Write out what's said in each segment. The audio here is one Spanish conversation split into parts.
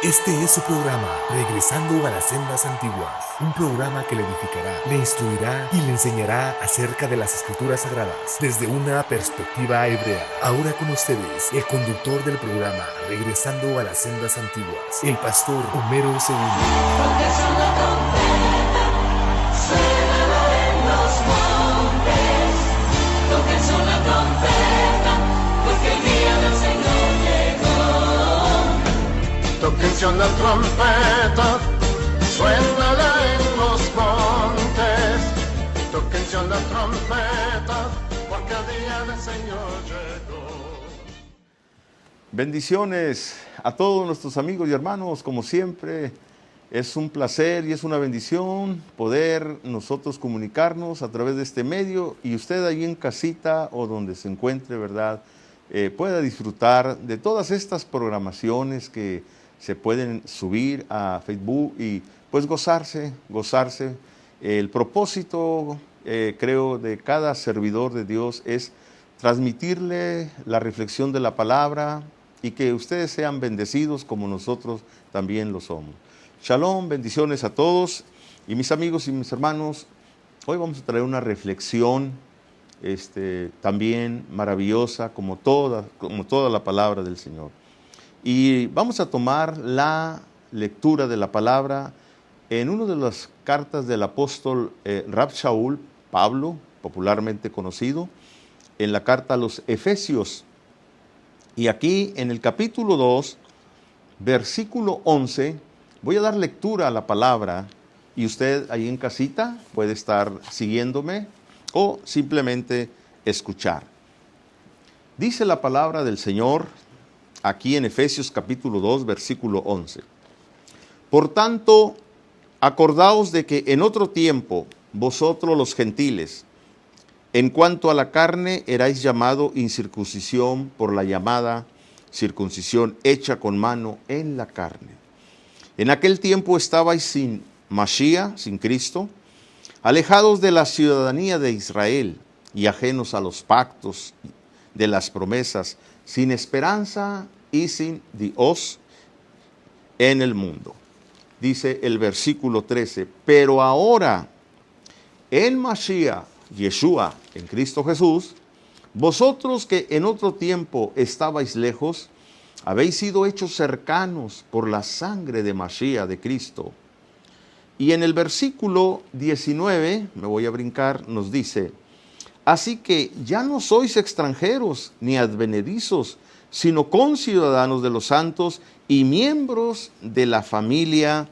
Este es su programa, Regresando a las Sendas Antiguas, un programa que le edificará, le instruirá y le enseñará acerca de las Escrituras Sagradas desde una perspectiva hebrea. Ahora con ustedes, el conductor del programa, Regresando a las Sendas Antiguas, el pastor Homero Segundo. Porque son la trompeta, suena en los montes. Toquen son la trompeta, porque el día del Señor llegó. Toquen la trompeta, suénala en los montes. Toquen la trompeta, porque el día del Señor llegó. Bendiciones a todos nuestros amigos y hermanos, como siempre. Es un placer y es una bendición poder nosotros comunicarnos a través de este medio y usted ahí en casita o donde se encuentre, ¿verdad? Pueda disfrutar de todas estas programaciones que se pueden subir a Facebook y pues gozarse. El propósito, creo, de cada servidor de Dios es transmitirle la reflexión de la palabra y que ustedes sean bendecidos como nosotros también lo somos. Shalom, bendiciones a todos y mis amigos y mis hermanos. Hoy vamos a traer una reflexión también maravillosa como toda la palabra del Señor. Y vamos a tomar la lectura de la palabra en una de las cartas del apóstol Rab Shaul, Pablo, popularmente conocido, en la carta a los Efesios. Y aquí en el capítulo 2, versículo 11, voy a dar lectura a la palabra y usted ahí en casita puede estar siguiéndome o simplemente escuchar. Dice la palabra del Señor aquí en Efesios capítulo 2, versículo 11. Por tanto, acordaos de que en otro tiempo vosotros los gentiles, en cuanto a la carne, erais llamado incircuncisión por la llamada circuncisión hecha con mano en la carne. En aquel tiempo estabais sin Mashiach, sin Cristo, alejados de la ciudadanía de Israel y ajenos a los pactos de las promesas, sin esperanza y sin Dios en el mundo. Dice el versículo 13, pero ahora en Mashiach, Yeshua, en Cristo Jesús, vosotros que en otro tiempo estabais lejos, habéis sido hechos cercanos por la sangre de Mashiach, de Cristo. Y en el versículo 19, me voy a brincar, nos dice, así que ya no sois extranjeros ni advenedizos, sino conciudadanos de los santos y miembros de la familia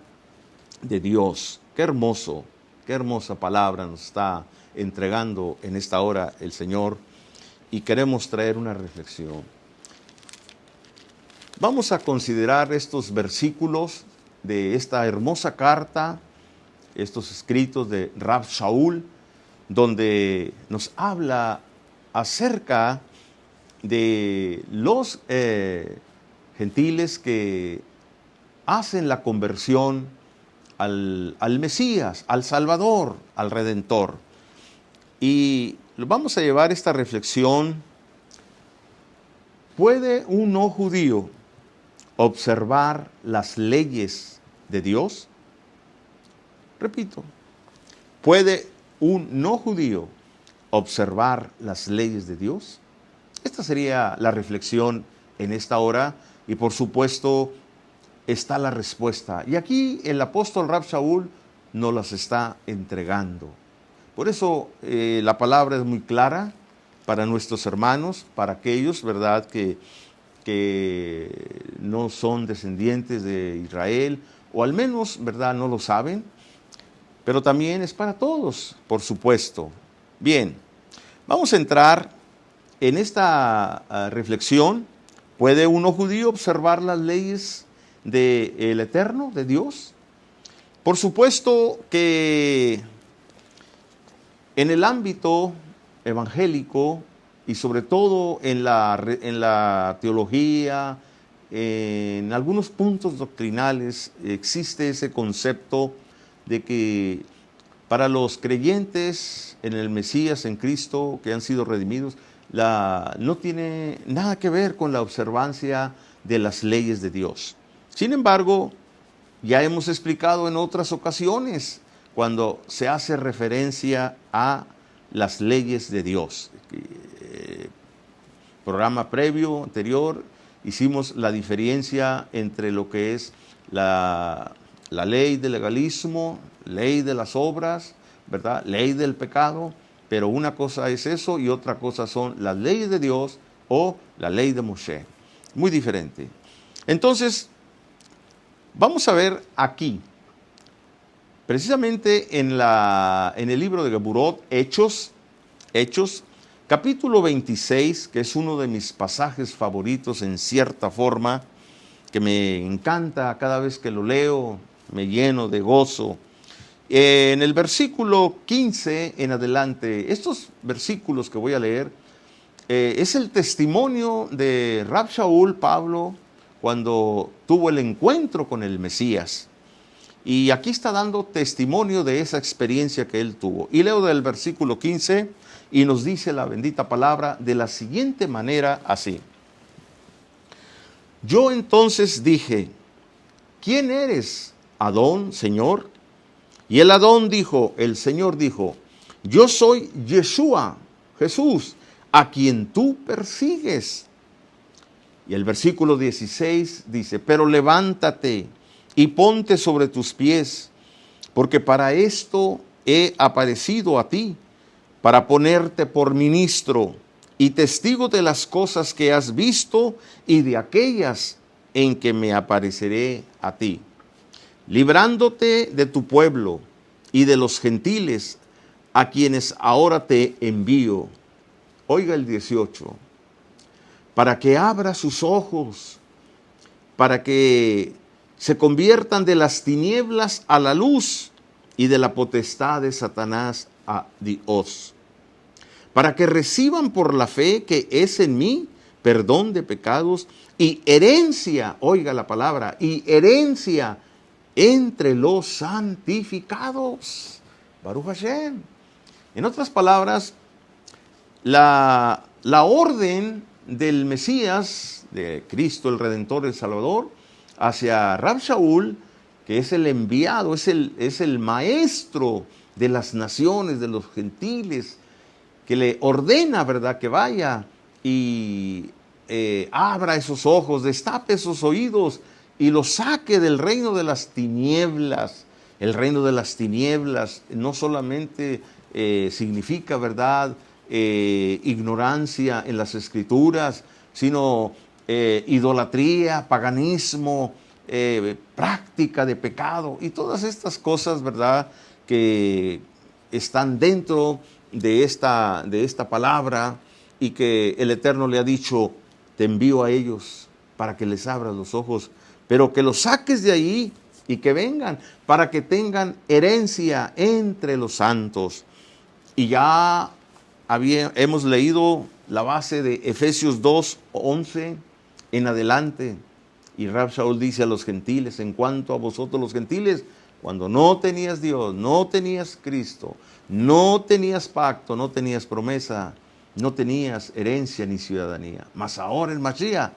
de Dios. Qué hermoso, qué hermosa palabra nos está entregando en esta hora el Señor y queremos traer una reflexión. Vamos a considerar estos versículos de esta hermosa carta, estos escritos de Rab Shaul, donde nos habla acerca de los gentiles que hacen la conversión al Mesías, al Salvador, al Redentor. Y vamos a llevar esta reflexión. ¿Puede un no judío observar las leyes de Dios? Repito, ¿puede un no judío observar las leyes de Dios? Esta sería la reflexión en esta hora y por supuesto está la respuesta. Y aquí el apóstol Rab Shaul nos las está entregando. Por eso la palabra es muy clara para nuestros hermanos, para aquellos, ¿verdad?, que no son descendientes de Israel, o al menos, ¿verdad?, no lo saben, pero también es para todos, por supuesto. Bien, vamos a entrar en esta reflexión. ¿Puede uno judío observar las leyes del Eterno, de Dios? Por supuesto que en el ámbito evangélico y sobre todo en la teología, en algunos puntos doctrinales existe ese concepto de que para los creyentes en el Mesías, en Cristo, que han sido redimidos, no tiene nada que ver con la observancia de las leyes de Dios. Sin embargo, ya hemos explicado en otras ocasiones cuando se hace referencia a las leyes de Dios. Programa previo, anterior, hicimos la diferencia entre lo que es la ley del legalismo, ley de las obras, ¿verdad? Ley del pecado, pero una cosa es eso y otra cosa son las leyes de Dios o la ley de Moshe. Muy diferente. Entonces, vamos a ver aquí, precisamente en el libro de Geburot, Hechos, capítulo 26, que es uno de mis pasajes favoritos en cierta forma, que me encanta cada vez que lo leo, me lleno de gozo. En el versículo 15 en adelante, estos versículos que voy a leer, es el testimonio de Rab Shaul, Pablo, cuando tuvo el encuentro con el Mesías. Y aquí está dando testimonio de esa experiencia que él tuvo. Y leo del versículo 15 y nos dice la bendita palabra de la siguiente manera así. Yo entonces dije, ¿quién eres, Adón, Señor? Y el Adón dijo, el Señor dijo, yo soy Yeshua, Jesús, a quien tú persigues. Y el versículo 16 dice, pero levántate y ponte sobre tus pies, porque para esto he aparecido a ti, para ponerte por ministro y testigo de las cosas que has visto y de aquellas en que me apareceré a ti, librándote de tu pueblo y de los gentiles a quienes ahora te envío. Oiga el 18, para que abra sus ojos, para que se conviertan de las tinieblas a la luz y de la potestad de Satanás a Dios, para que reciban por la fe que es en mí perdón de pecados y herencia, oiga la palabra, y herencia entre los santificados. Baruch Hashem. En otras palabras, la orden del Mesías, de Cristo el Redentor, el Salvador, hacia Rab Shaul, que es el enviado, es el maestro de las naciones, de los gentiles, que le ordena, ¿verdad?, que vaya y abra esos ojos, destape esos oídos y los saque del reino de las tinieblas. El reino de las tinieblas no solamente significa, ¿verdad?, ignorancia en las escrituras, sino idolatría, paganismo, práctica de pecado y todas estas cosas, ¿verdad?, que están dentro de esta palabra y que el Eterno le ha dicho, te envío a ellos para que les abras los ojos, pero que los saques de ahí y que vengan para que tengan herencia entre los santos. Y ya hemos leído la base de Efesios 2:11 en adelante. Y Rab Shaul dice a los gentiles, en cuanto a vosotros los gentiles, cuando no tenías Dios, no tenías Cristo, no tenías pacto, no tenías promesa, no tenías herencia ni ciudadanía. Mas ahora en Mashiach,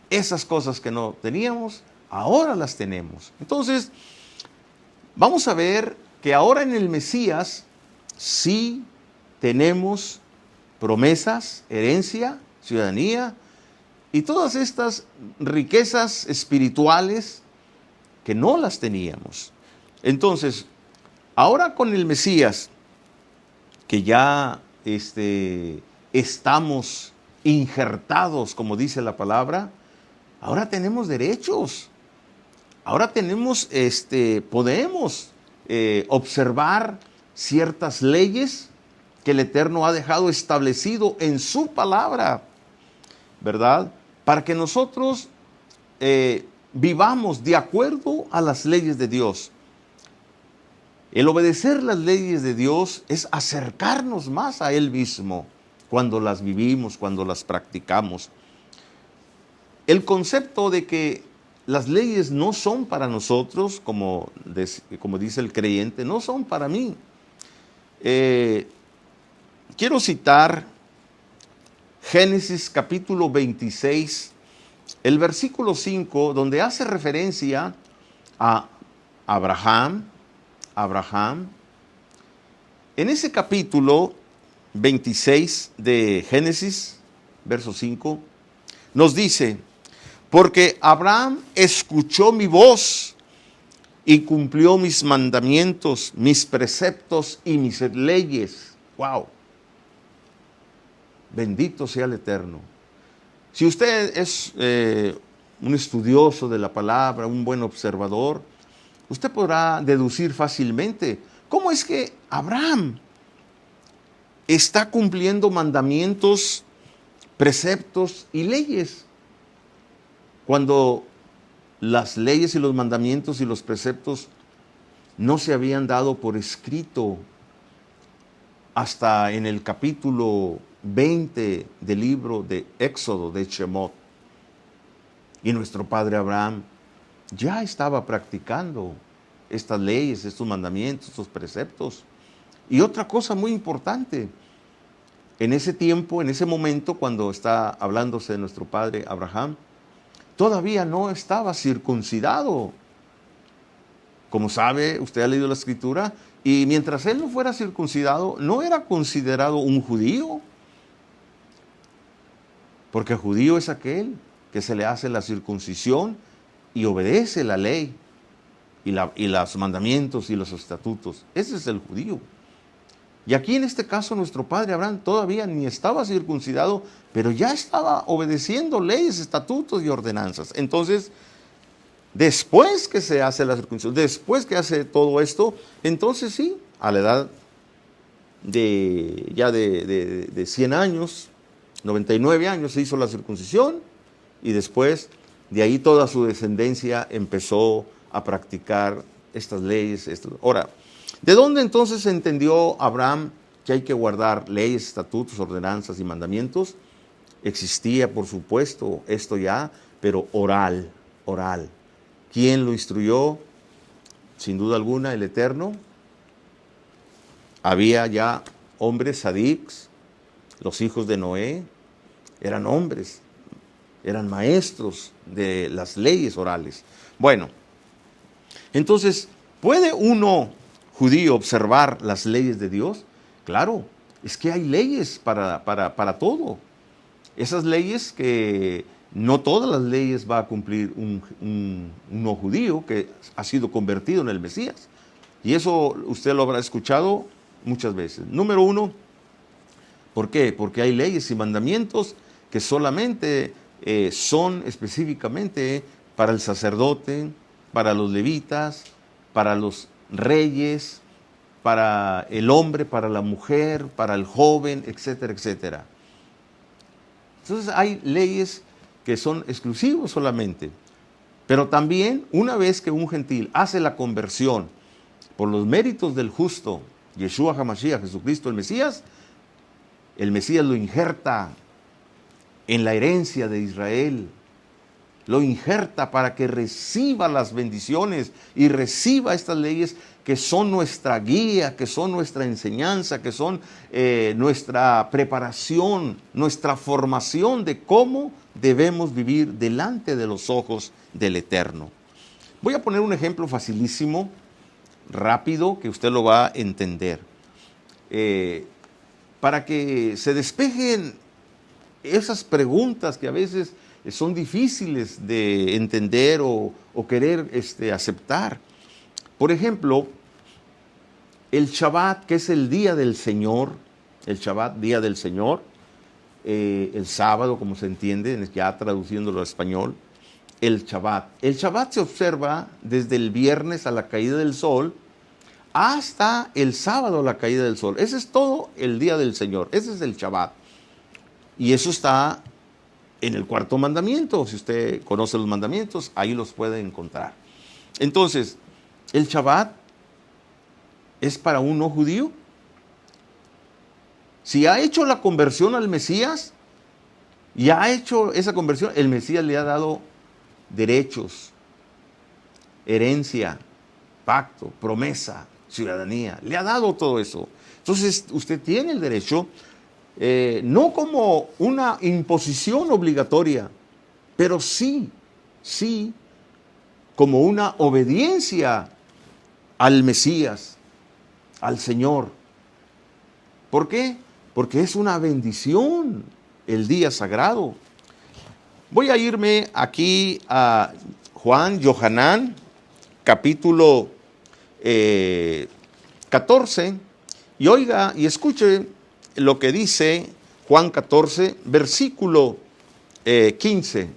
esas cosas que no teníamos, ahora las tenemos. Entonces, vamos a ver que ahora en el Mesías sí tenemos promesas, herencia, ciudadanía y todas estas riquezas espirituales que no las teníamos. Entonces, ahora con el Mesías, que ya estamos injertados, como dice la palabra, ahora tenemos derechos. Ahora tenemos, podemos observar ciertas leyes que el Eterno ha dejado establecido en su palabra, ¿verdad? Para que nosotros vivamos de acuerdo a las leyes de Dios. El obedecer las leyes de Dios es acercarnos más a Él mismo cuando las vivimos, cuando las practicamos. El concepto de que las leyes no son para nosotros, como dice el creyente, no son para mí. Quiero citar Génesis capítulo 26 el versículo 5, donde hace referencia a Abraham, en ese capítulo 26 de Génesis, verso 5, nos dice, porque Abraham escuchó mi voz y cumplió mis mandamientos, mis preceptos y mis leyes. ¡Wow! Bendito sea el Eterno. Si usted es un estudioso de la palabra, un buen observador, usted podrá deducir fácilmente cómo es que Abraham está cumpliendo mandamientos, preceptos y leyes, cuando las leyes y los mandamientos y los preceptos no se habían dado por escrito hasta en el capítulo 20 del libro de Éxodo, de Shemot. Y nuestro padre Abraham ya estaba practicando estas leyes, estos mandamientos, estos preceptos. Y otra cosa muy importante, en ese tiempo, en ese momento, cuando está hablándose de nuestro padre Abraham, todavía no estaba circuncidado. Como sabe, usted ha leído la Escritura, y mientras él no fuera circuncidado, no era considerado un judío. Porque judío es aquel que se le hace la circuncisión y obedece la ley y los mandamientos y los estatutos. Ese es el judío. Y aquí en este caso nuestro padre Abraham todavía ni estaba circuncidado, pero ya estaba obedeciendo leyes, estatutos y ordenanzas. Entonces, después que se hace la circuncisión, después que hace todo esto, entonces sí, a la edad de 100 años, 99 años se hizo la circuncisión, y después de ahí toda su descendencia empezó a practicar estas leyes. Ahora, ¿de dónde entonces entendió Abraham que hay que guardar leyes, estatutos, ordenanzas y mandamientos? Existía, por supuesto, esto ya, pero oral. ¿Quién lo instruyó? Sin duda alguna, el Eterno. Había ya hombres sadiks, los hijos de Noé, eran hombres, eran maestros de las leyes orales. Bueno, entonces, ¿puede uno judío observar las leyes de Dios? Claro, es que hay leyes para todo. Esas leyes que no todas las leyes va a cumplir un no judío que ha sido convertido en el Mesías. Y eso usted lo habrá escuchado muchas veces. Número 1, ¿por qué? Porque hay leyes y mandamientos que solamente son específicamente para el sacerdote, para los levitas, para los reyes, para el hombre, para la mujer, para el joven, etcétera, etcétera. Entonces hay leyes que son exclusivos solamente. Pero también, una vez que un gentil hace la conversión por los méritos del justo, Yeshua HaMashiach, Jesucristo el Mesías lo injerta en la herencia de Israel. Lo injerta para que reciba las bendiciones y reciba estas leyes que son nuestra guía, que son nuestra enseñanza, que son nuestra preparación, nuestra formación de cómo debemos vivir delante de los ojos del Eterno. Voy a poner un ejemplo facilísimo, rápido, que usted lo va a entender. Para que se despejen esas preguntas que a veces son difíciles de entender o querer aceptar. Por ejemplo, el Shabbat, que es el día del Señor, el Shabbat, día del Señor, el sábado, como se entiende, ya traduciéndolo al español, el Shabbat. El Shabbat se observa desde el viernes a la caída del sol hasta el sábado a la caída del sol. Ese es todo el día del Señor, ese es el Shabbat. Y eso está en el cuarto mandamiento. Si usted conoce los mandamientos, ahí los puede encontrar. Entonces, el Shabbat es para un no judío. Si ha hecho la conversión al Mesías, y ha hecho esa conversión, el Mesías le ha dado derechos, herencia, pacto, promesa, ciudadanía. Le ha dado todo eso. Entonces, usted tiene el derecho, no como una imposición obligatoria, pero sí, como una obediencia al Mesías, al Señor. ¿Por qué? Porque es una bendición el día sagrado. Voy a irme aquí a Johanán, capítulo 14, y oiga y escuche lo que dice Juan 14, versículo 15.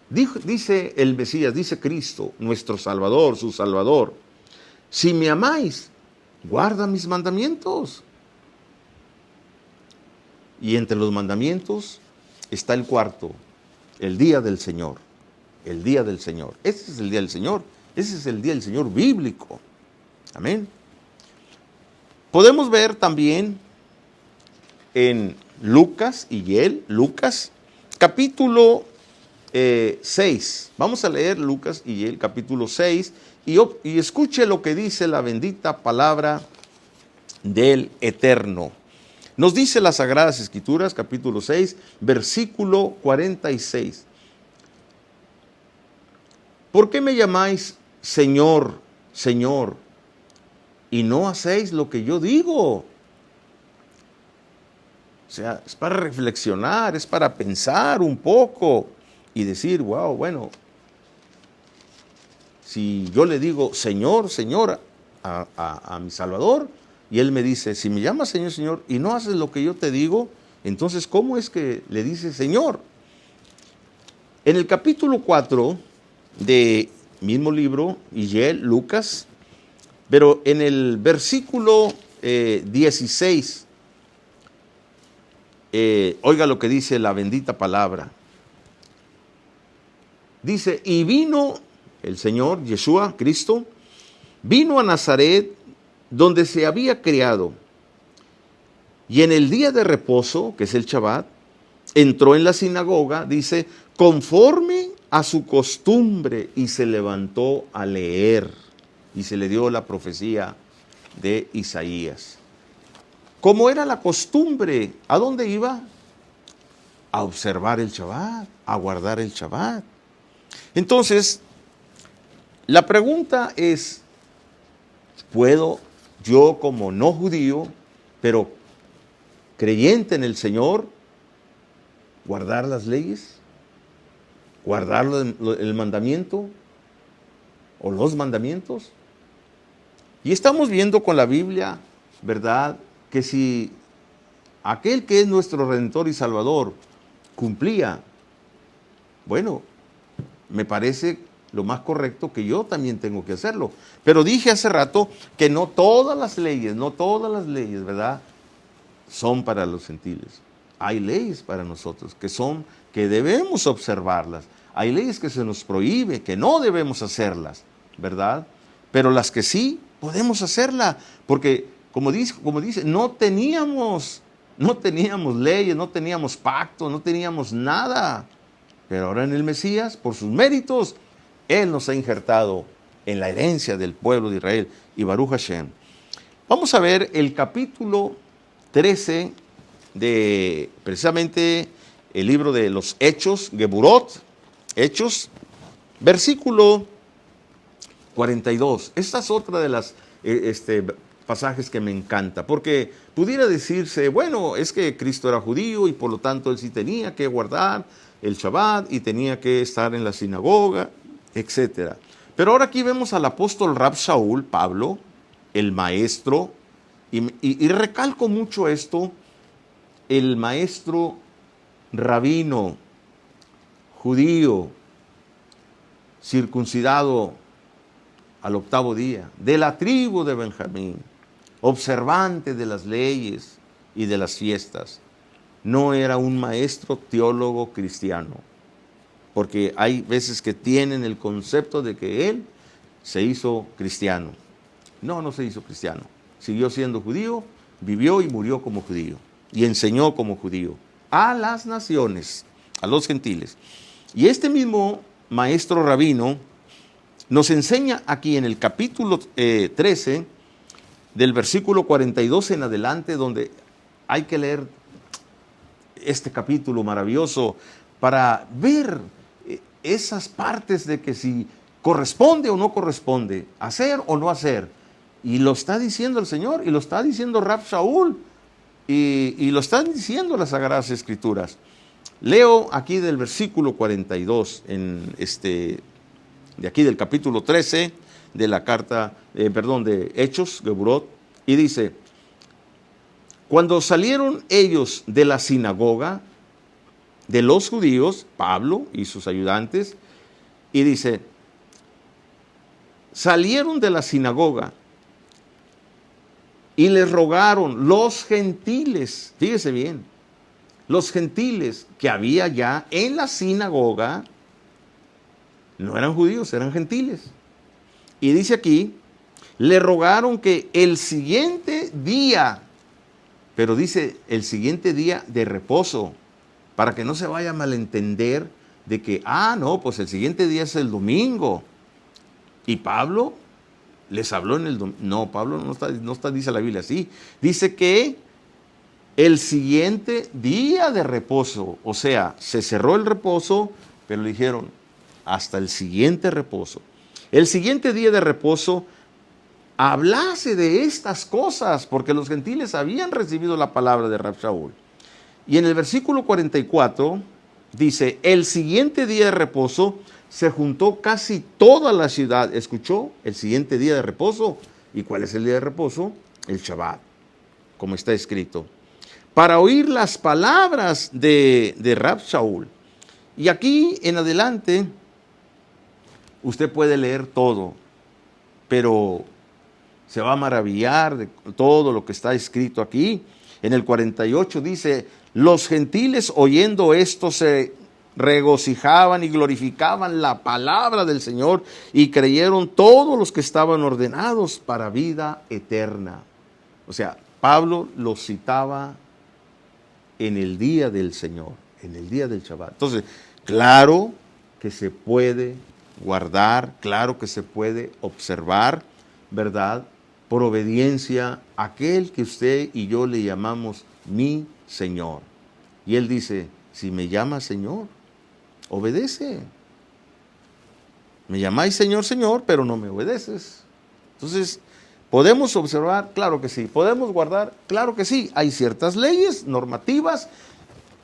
Dice el Mesías, dice Cristo, nuestro Salvador, su Salvador: si me amáis, guarda mis mandamientos. Y entre los mandamientos está el cuarto, el día del Señor. El día del Señor. Ese es el día del Señor. Ese es el día del Señor bíblico. Amén. Podemos ver también en Lucas, capítulo 6. Vamos a leer Lucas y el capítulo 6 y escuche lo que dice la bendita palabra del Eterno. Nos dice las Sagradas Escrituras, capítulo 6, versículo 46. ¿Por qué me llamáis Señor, Señor, y no hacéis lo que yo digo? O sea, es para reflexionar, es para pensar un poco y decir, wow, bueno, si yo le digo Señor, Señor a mi Salvador, y Él me dice, si me llamas Señor, Señor, y no haces lo que yo te digo, entonces, ¿cómo es que le dice Señor? En el capítulo 4 de mismo libro, Lucas, pero en el versículo 16, oiga lo que dice la bendita palabra. Dice, y vino el Señor, Yeshua, Cristo, vino a Nazaret, donde se había criado, y en el día de reposo, que es el Shabbat, entró en la sinagoga, dice, conforme a su costumbre, y se levantó a leer, y se le dio la profecía de Isaías. Como era la costumbre, ¿a dónde iba? A observar el Shabbat, a guardar el Shabbat. Entonces, la pregunta es, ¿puedo yo como no judío, pero creyente en el Señor, guardar las leyes? ¿Guardar el mandamiento? ¿O los mandamientos? Y estamos viendo con la Biblia, ¿verdad?, que si aquel que es nuestro Redentor y Salvador cumplía, bueno, me parece lo más correcto que yo también tengo que hacerlo. Pero dije hace rato que no todas las leyes, ¿verdad?, son para los gentiles. Hay leyes para nosotros que debemos observarlas. Hay leyes que se nos prohíbe, que no debemos hacerlas, ¿verdad? Pero las que sí podemos hacerlas, porque como dice, no teníamos leyes, no teníamos pactos, no teníamos nada. Pero ahora en el Mesías, por sus méritos, Él nos ha injertado en la herencia del pueblo de Israel. Y Baruch Hashem. Vamos a ver el capítulo 13 de precisamente el libro de los Hechos, Geburot, Hechos, versículo 42. Esta es otra de las pasajes que me encanta, porque pudiera decirse, bueno, es que Cristo era judío y por lo tanto Él sí tenía que guardar el Shabbat y tenía que estar en la sinagoga, etc. Pero ahora aquí vemos al apóstol Rab Shaul, Pablo, el maestro, y recalco mucho esto, el maestro rabino, judío, circuncidado al 8º día, de la tribu de Benjamín, observante de las leyes y de las fiestas. No era un maestro teólogo cristiano, porque hay veces que tienen el concepto de que él se hizo cristiano. No se hizo cristiano. Siguió siendo judío, vivió y murió como judío, y enseñó como judío a las naciones, a los gentiles. Y este mismo maestro rabino nos enseña aquí en el capítulo 13, del versículo 42 en adelante, donde hay que leer este capítulo maravilloso para ver esas partes de que si corresponde o no corresponde, hacer o no hacer. Y lo está diciendo el Señor, y lo está diciendo Rab Shaul, y lo están diciendo las Sagradas Escrituras. Leo aquí del versículo 42, de aquí del capítulo 13, de la carta, de Hechos, Geburot, y dice: cuando salieron ellos de la sinagoga de los judíos, Pablo y sus ayudantes, y dice, salieron de la sinagoga y les rogaron los gentiles, fíjese bien, los gentiles que había ya en la sinagoga, no eran judíos, eran gentiles. Y dice aquí, le rogaron que el siguiente día, pero dice el siguiente día de reposo, para que no se vaya a malentender de que, no, pues el siguiente día es el domingo. Y Pablo les habló en el domingo. No, Pablo no está, dice la Biblia así. Dice que el siguiente día de reposo, o sea, se cerró el reposo, pero le dijeron, hasta el siguiente reposo. El siguiente día de reposo, hablase de estas cosas, porque los gentiles habían recibido la palabra de Rab Shaul. Y en el versículo 44 dice, el siguiente día de reposo se juntó casi toda la ciudad. ¿Escuchó? El siguiente día de reposo. ¿Y cuál es el día de reposo? El Shabbat, como está escrito, para oír las palabras de Rab Shaul. Y aquí en adelante, usted puede leer todo, pero se va a maravillar de todo lo que está escrito aquí. En el 48 dice, los gentiles oyendo esto se regocijaban y glorificaban la palabra del Señor y creyeron todos los que estaban ordenados para vida eterna. O sea, Pablo los citaba en el día del Señor, en el día del Shabbat. Entonces, claro que se puede guardar, claro que se puede observar, ¿verdad? Por obediencia a aquel que usted y yo le llamamos mi Señor. Y él dice, si me llamas Señor, obedece. Me llamáis Señor, Señor, pero no me obedeces. Entonces, ¿podemos observar? Claro que sí. ¿Podemos guardar? Claro que sí. Hay ciertas leyes normativas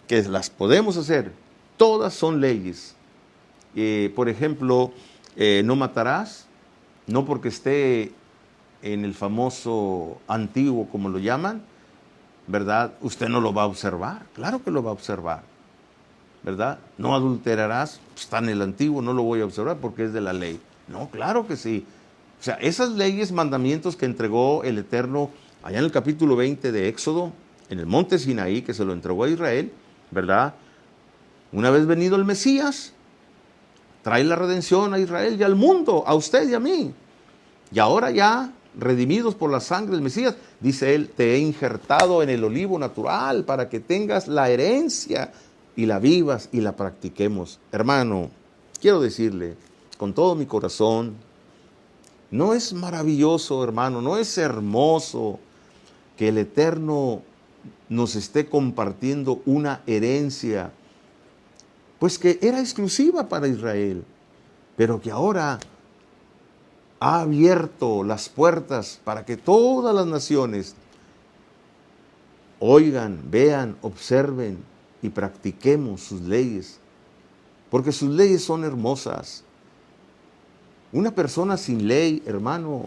que las podemos hacer. Todas son leyes. Por ejemplo, no matarás, no porque esté en el famoso antiguo, como lo llaman, ¿verdad? Usted no lo va a observar. Claro que lo va a observar, ¿verdad? No adulterarás, está en el antiguo, no lo voy a observar porque es de la ley. No, claro que sí. O sea, esas leyes, mandamientos que entregó el Eterno allá en el capítulo 20 de Éxodo, en el monte Sinaí, que se lo entregó a Israel, ¿verdad? Una vez venido el Mesías, trae la redención a Israel y al mundo, a usted y a mí. Y ahora ya, redimidos por la sangre del Mesías, dice él, te he injertado en el olivo natural para que tengas la herencia y la vivas y la practiquemos. Hermano, quiero decirle con todo mi corazón, ¿no es maravilloso, hermano? ¿No es hermoso que el Eterno nos esté compartiendo una herencia, pues que era exclusiva para Israel, pero que ahora ha abierto las puertas para que todas las naciones oigan, vean, observen y practiquemos sus leyes, porque sus leyes son hermosas. Una persona sin ley, hermano,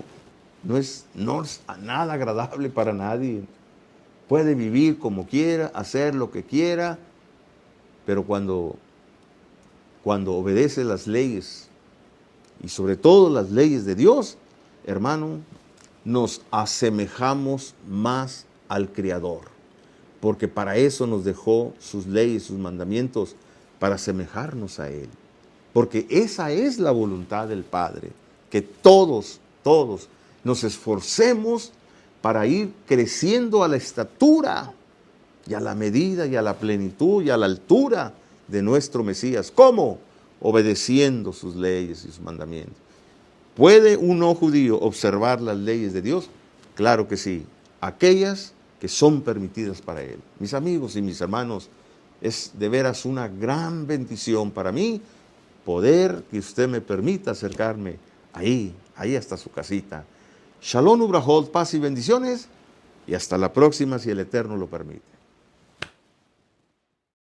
no es nada agradable para nadie. Puede vivir como quiera, hacer lo que quiera, pero cuando obedece las leyes, y sobre todo las leyes de Dios, hermano, nos asemejamos más al Creador, porque para eso nos dejó sus leyes, sus mandamientos, para asemejarnos a Él. Porque esa es la voluntad del Padre, que todos nos esforcemos para ir creciendo a la estatura y a la medida y a la plenitud y a la altura de nuestro Mesías. ¿Cómo? Obedeciendo sus leyes y sus mandamientos. ¿Puede un no judío observar las leyes de Dios? Claro que sí, aquellas que son permitidas para él. Mis amigos y mis hermanos, es de veras una gran bendición para mí poder que usted me permita acercarme ahí hasta su casita. Shalom Ubrahot, paz y bendiciones, y hasta la próxima si el Eterno lo permite.